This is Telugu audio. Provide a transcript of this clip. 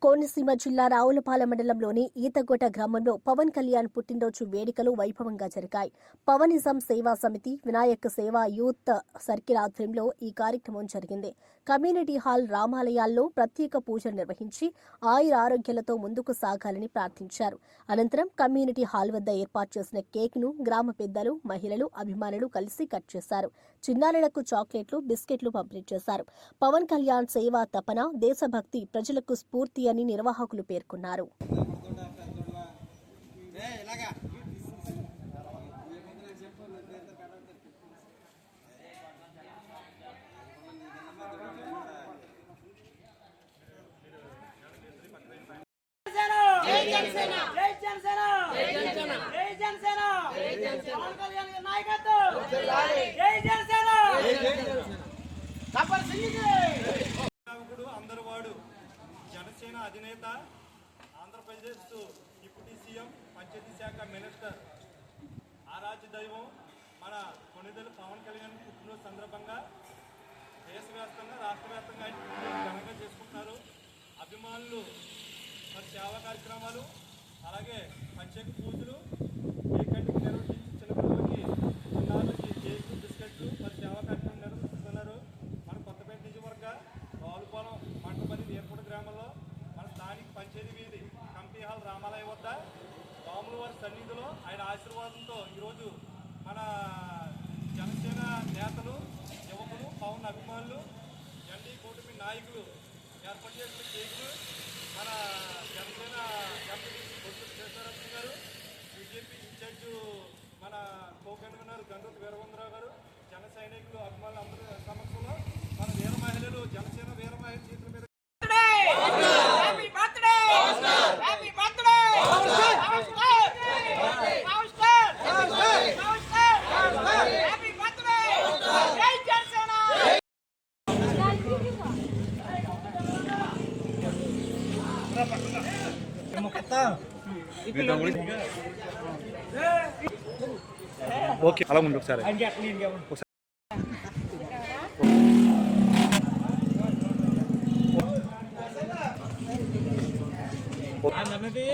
కోనసీమ జిల్లా రావులపాలెం మండలంలోని ఈతగొట గ్రామంలో పవన్ కళ్యాణ్ పుట్టినరోజు వేడుకలు వైభవంగా జరిగాయి. పవనిజం సేవా సమితి, వినాయక సేవా యూత్ సర్కిల్ ఆధ్వర్యంలో ఈ కార్యక్రమం జరిగింది. కమ్యూనిటీ హాల్, రామాలయాల్లో ప్రత్యేక పూజలు నిర్వహించి ఆయురారోగ్యాలతో ముందుకు సాగాలని ప్రార్థించారు. అనంతరం కమ్యూనిటీ హాల్ వద్ద ఏర్పాటు చేసిన కేక్ ను గ్రామ పెద్దలు, మహిళలు, అభిమానులు కలిసి కట్ చేశారు. చిన్నారులకు చాక్లెట్లు, బిస్కెట్లు పంపిణీ చేశారు. పవన్ కళ్యాణ్ సేవా తపన, దేశభక్తి ప్రజలకు స్ఫూర్తి అని నిర్వాహకులు పేర్కొన్నారు. అందరవాడు జనసేన అధినేత, ఆంధ్రప్రదేశ్ డిప్యూటీ సీఎం, పంచాయతీ శాఖ మినిస్టర్, ఆరాధ్య దైవం మన కొనిదెల పవన్ కళ్యాణ్ పుట్టినరోజు సందర్భంగా దేశవ్యాప్తంగా, రాష్ట్ర వ్యాప్తంగా ఆయన ఘనంగా చేసుకుంటున్నారు. అభిమానులు మరి సేవా కార్యక్రమాలు, అలాగే ప్రత్యేక పూజలు ఏకంటికి నిర్వహించి చిన్నపిల్లలకి, చిన్నారులకి కేకులు, బిస్కెట్లు మరి సేవా కార్యక్రమం నిర్వహిస్తున్నారు. మన కొత్తపేట నియోజకవర్గ రావులపాలెం మండపల్లి వీరపూడి గ్రామంలో మన స్థానిక పంచాయతీ వీధి కమిటీ హాల్ రామాలయం వద్ద రాముల వారి సన్నిధిలో ఆయన ఆశీర్వాదంతో ఈరోజు మన జనసేన నేతలు, యువకులు, పవన్ అభిమానులు, ఎన్డీ కూటమి నాయకులు ఏర్పాటు చేసిన కేకులు మన జనసేన ఎంపీ బొత్స శేషారావు గారు, బీజేపీ ఇన్ఛార్జు మన కో-కన్వీనర్ గండూరు వీరభద్రరావు గారు, జన సైనికులు, అభిమానులు అందరి సమక్షంలో మన వీర మహిళలు, జనసేన వీర మహిళ చేతుల మీద ఓకే అలా ముందు ఒకసారి అన్నది